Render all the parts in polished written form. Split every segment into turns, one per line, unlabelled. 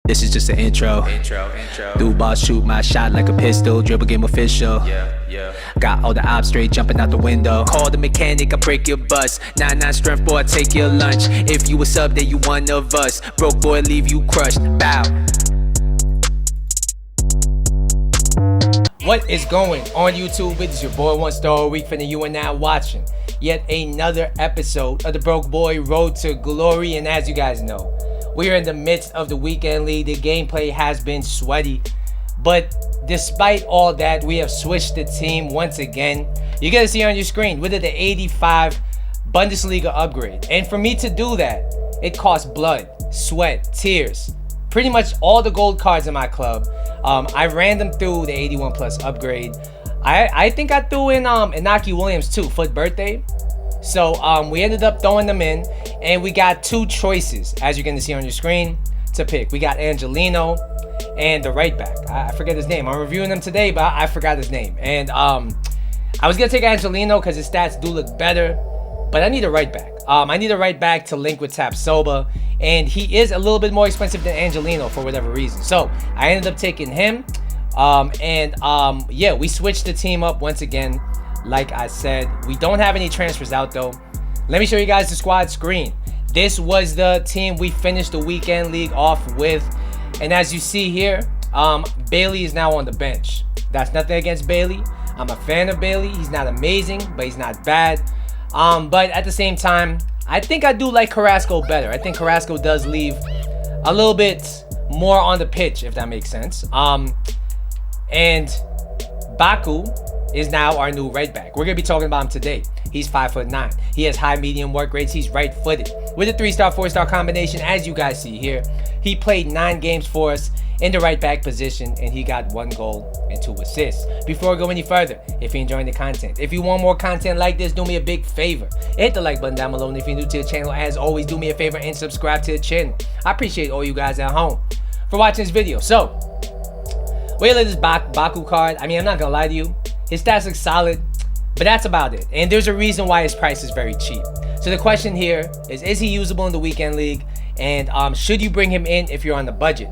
This is just an intro. Do ball, shoot my shot like a pistol. Dribble game official. Got all the ops straight jumping out the window. Call the mechanic, I break your bus. 9-9 strength, boy, I take your lunch. If you a sub, then you one of us. Broke boy, leave you crushed. Bow.
What is going on YouTube? It is your boy One Star a Week, and you are now watching yet another episode of the Broke Boy Road to Glory. And as you guys know, we are in the midst of the weekend league. The gameplay has been sweaty, but despite all that, we have switched the team once again. You're gonna see on your screen, we did the 85 Bundesliga upgrade, and for me to do that, it cost blood, sweat, tears, pretty much all the gold cards in my club. I ran them through the 81 plus upgrade. I think I threw in Inaki Williams too, foot birthday. So we ended up throwing them in, and we got two choices, as you're going to see on your screen, to pick. We got Angelino and the right back. I forget his name. I'm reviewing them today, but I forgot his name. And I was going to take Angelino because his stats do look better, but I need a right back. I need a right back to link with Tapsoba, and he is a little bit more expensive than Angelino for whatever reason. So I ended up taking him, yeah, we switched the team up once again. Like I said, we don't have any transfers out though. Let me show you guys the squad screen. This was the team we finished the weekend league off with, and as you see here, Bailey is now on the bench. That's nothing against Bailey. I'm a fan of Bailey. He's not amazing, but he's not bad. But at the same time, I think I do like Carrasco better. I think Carrasco does leave a little bit more on the pitch, if that makes sense. And Baku is now our new right back. We're gonna be talking about him today. He's 5'9". He has high medium work rates. He's right-footed with a 3-star, 4-star combination, as you guys see here. He played 9 games for us in the right back position, and he got 1 goal and 2 assists. Before we go any further, if you're enjoying the content, if you want more content like this, do me a big favor. Hit the like button down below, and if you're new to the channel, as always, do me a favor and subscribe to the channel. I appreciate all you guys at home for watching this video. So, we're gonna let this Baku card. I mean, I'm not gonna lie to you. His stats look solid, but that's about it. And there's a reason why his price is very cheap. So the question here is he usable in the weekend league? And should you bring him in if you're on the budget?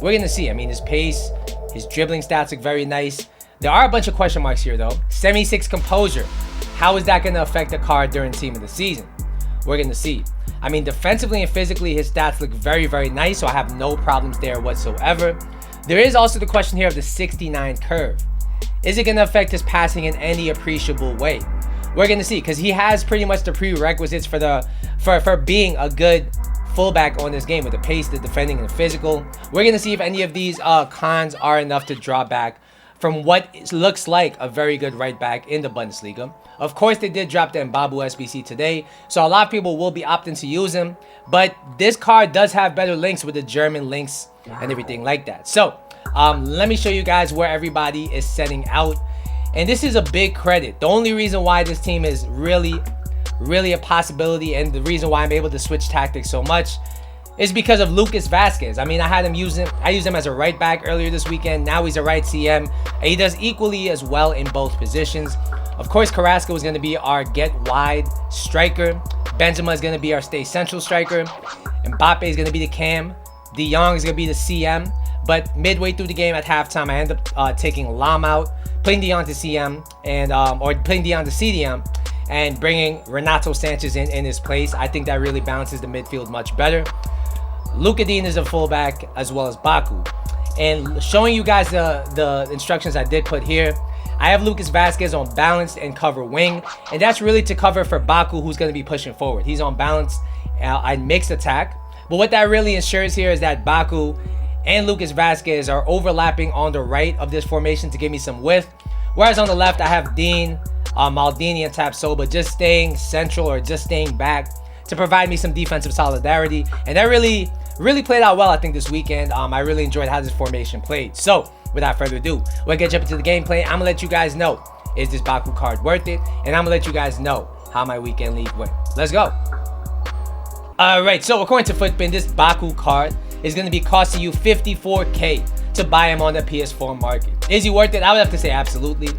We're gonna see. I mean, his pace, his dribbling stats look very nice. There are a bunch of question marks here though. 76 composure. How is that gonna affect the card during team of the season? We're gonna see. I mean, defensively and physically, his stats look very, very nice, so I have no problems there whatsoever. There is also the question here of the 69 curve. Is it going to affect his passing in any appreciable way? We're going to see, because he has pretty much the prerequisites for being a good fullback on this game, with the pace, the defending, and the physical. We're going to see if any of these cons are enough to draw back from what looks like a very good right back in the Bundesliga. Of course, they did drop the MBABU SBC today, so a lot of people will be opting to use him, but this card does have better links with the German links and everything like that. So let me show you guys where everybody is setting out, and this is a big credit. The only reason why this team is really a possibility, and the reason why I'm able to switch tactics so much, is because of Lucas Vasquez. I mean, I used him as a right back earlier this weekend. Now he's a right CM, and he does equally as well in both positions. Of course, Carrasco is going to be our get wide striker. Benzema is going to be our stay central striker. Mbappe is going to be the cam. De Jong is going to be the CM. But midway through the game at halftime, I end up taking Lam out, putting De Jong to CM, and or putting De Jong to CDM, and bringing Renato Sanchez in his place. I think that really balances the midfield much better. Luka Dean is a fullback, as well as Baku. And showing you guys the instructions I did put here, I have Lucas Vasquez on balanced and cover wing, and that's really to cover for Baku, who's going to be pushing forward. He's on balanced and mixed attack, but what that really ensures here is that Baku and Lucas Vasquez are overlapping on the right of this formation to give me some width, whereas on the left I have Dean, Maldini, and Tapsoba just staying central or just staying back to provide me some defensive solidarity, and that really played out well, I think, this weekend. I really enjoyed how this formation played. So without further ado, we're gonna jump into the gameplay. I'm gonna let you guys know, is this Baku card worth it, and I'm gonna let you guys know how my weekend league went. Let's go. All right, so according to Footbin, this Baku card is going to be costing you 54K to buy him on the PS4 market. Is he worth it? I would have to say absolutely.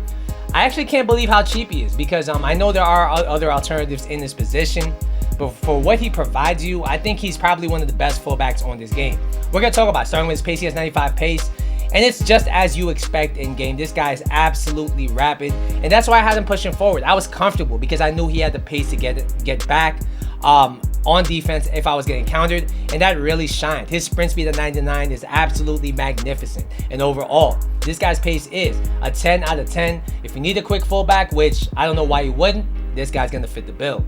I actually can't believe how cheap he is, because I know there are other alternatives in this position, but for what he provides you, I think he's probably one of the best fullbacks on this game. We're going to talk about starting with his pace. He has 95 pace, and it's just as you expect in game. This guy is absolutely rapid, and that's why I had him pushing forward. I was comfortable because I knew he had the pace to get back on defense if I was getting countered, and that really shined. His sprint speed at 99 is absolutely magnificent, and overall, this guy's pace is a 10 out of 10. If you need a quick fullback, which I don't know why you wouldn't, this guy's going to fit the bill.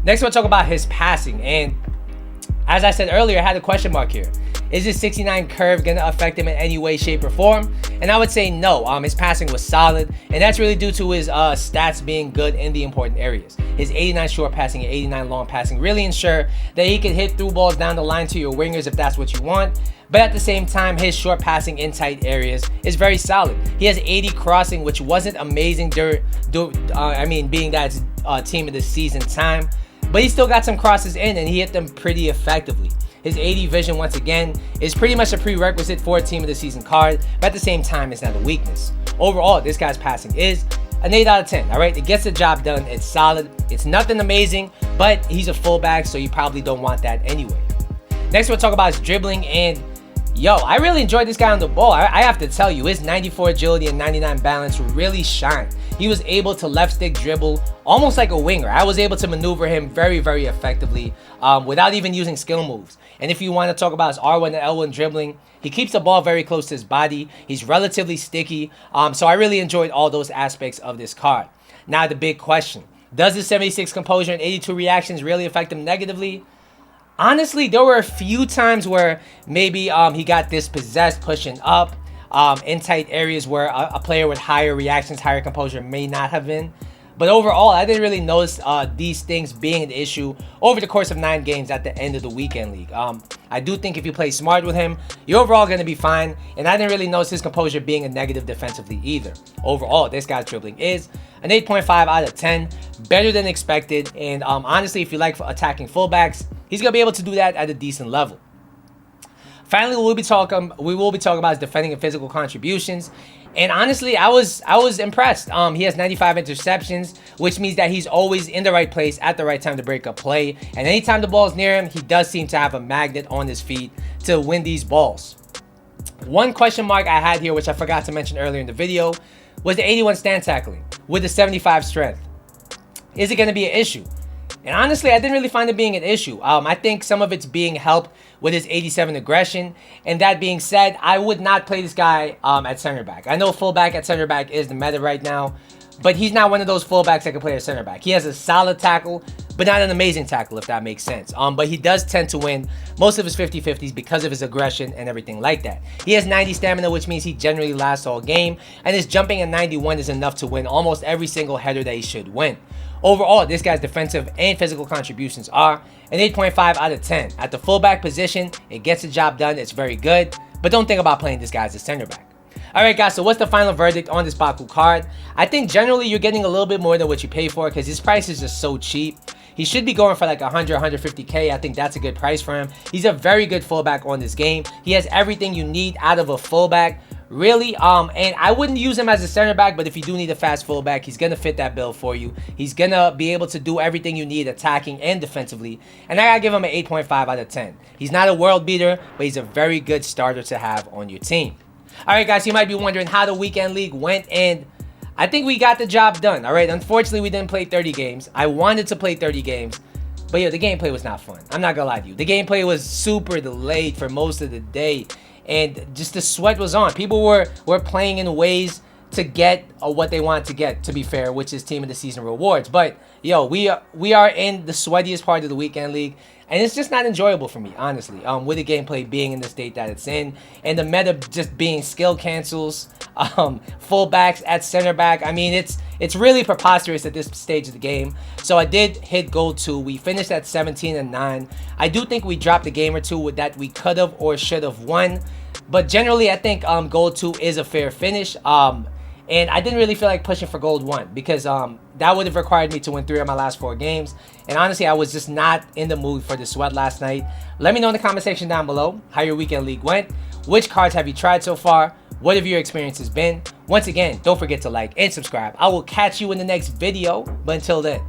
Next, we'll talk about his passing, and as I said earlier, I had a question mark here. Is this 69 curve going to affect him in any way, shape, or form? And I would say no. His passing was solid, and that's really due to his stats being good in the important areas. His 89 short passing and 89 long passing really ensure that he can hit through balls down the line to your wingers if that's what you want. But at the same time, his short passing in tight areas is very solid. He has 80 crossing, which wasn't amazing being that it's team of the season time. But he still got some crosses in, and he hit them pretty effectively. His 80 vision, once again, is pretty much a prerequisite for a team of the season card, but at the same time, it's not a weakness. Overall, this guy's passing is an 8 out of 10, all right? It gets the job done. It's solid. It's nothing amazing, but he's a fullback, so you probably don't want that anyway. Next, we'll talk about his dribbling, and I really enjoyed this guy on the ball. I have to tell you, his 94 agility and 99 balance really shined. He was able to left stick dribble almost like a winger. I was able to maneuver him very, very effectively without even using skill moves. And if you want to talk about his R1 and L1 dribbling, he keeps the ball very close to his body. He's relatively sticky. So I really enjoyed all those aspects of this card. Now the big question, does the 76 composure and 82 reactions really affect him negatively? Honestly, there were a few times where maybe he got dispossessed pushing up in tight areas where a player with higher reactions, higher composure may not have been. But overall, I didn't really notice these things being an issue over the course of 9 games at the end of the weekend league. I do think if you play smart with him, you're overall going to be fine. And I didn't really notice his composure being a negative defensively either. Overall, this guy's dribbling is an 8.5 out of 10, better than expected. And honestly, if you like attacking fullbacks, he's going to be able to do that at a decent level. Finally, we will be talking about his defending and physical contributions. And honestly, I was impressed. He has 95 interceptions, which means that he's always in the right place at the right time to break up play. And anytime the ball's near him, he does seem to have a magnet on his feet to win these balls. One question mark I had here, which I forgot to mention earlier in the video, was the 81 stand tackling with the 75 strength. Is it going to be an issue? And honestly, I didn't really find it being an issue. I think some of it's being helped with his 87 aggression. And that being said, I would not play this guy at center back. I know fullback at center back is the meta right now, but he's not one of those fullbacks that can play at center back. He has a solid tackle, but not an amazing tackle, if that makes sense. But he does tend to win most of his 50-50s because of his aggression and everything like that. He has 90 stamina, which means he generally lasts all game, and his jumping at 91 is enough to win almost every single header that he should win. Overall, this guy's defensive and physical contributions are an 8.5 out of 10. At the fullback position, it gets the job done. It's very good, but don't think about playing this guy as a center back. All right, guys, so what's the final verdict on this Baku card? I think generally you're getting a little bit more than what you pay for because his price is just so cheap. He should be going for like 100, 150K. I think that's a good price for him. He's a very good fullback on this game. He has everything you need out of a fullback. Really, and I wouldn't use him as a center back, but if you do need a fast fullback, he's going to fit that bill for you. He's going to be able to do everything you need attacking and defensively, and I got to give him an 8.5 out of 10. He's not a world beater, but he's a very good starter to have on your team. All right, guys, you might be wondering how the weekend league went, and I think we got the job done, all right? Unfortunately, we didn't play 30 games. I wanted to play 30 games, but the gameplay was not fun. I'm not going to lie to you. The gameplay was super delayed for most of the day. And just the sweat was on. People were playing in ways to get what they want to get, to be fair, which is team of the season rewards. But we are in the sweatiest part of the weekend league, and it's just not enjoyable for me, honestly. With the gameplay being in the state that it's in, and the meta just being skill cancels, fullbacks at center back. I mean, it's really preposterous at this stage of the game. So I did hit goal 2. We finished at 17-9. I do think we dropped a game or two with that we could have or should have won. But generally, I think gold 2 is a fair finish. And I didn't really feel like pushing for gold 1 because that would have required me to win 3 of my last 4 games. And honestly, I was just not in the mood for the sweat last night. Let me know in the comment section down below how your weekend league went. Which cards have you tried so far? What have your experiences been? Once again, don't forget to like and subscribe. I will catch you in the next video. But until then,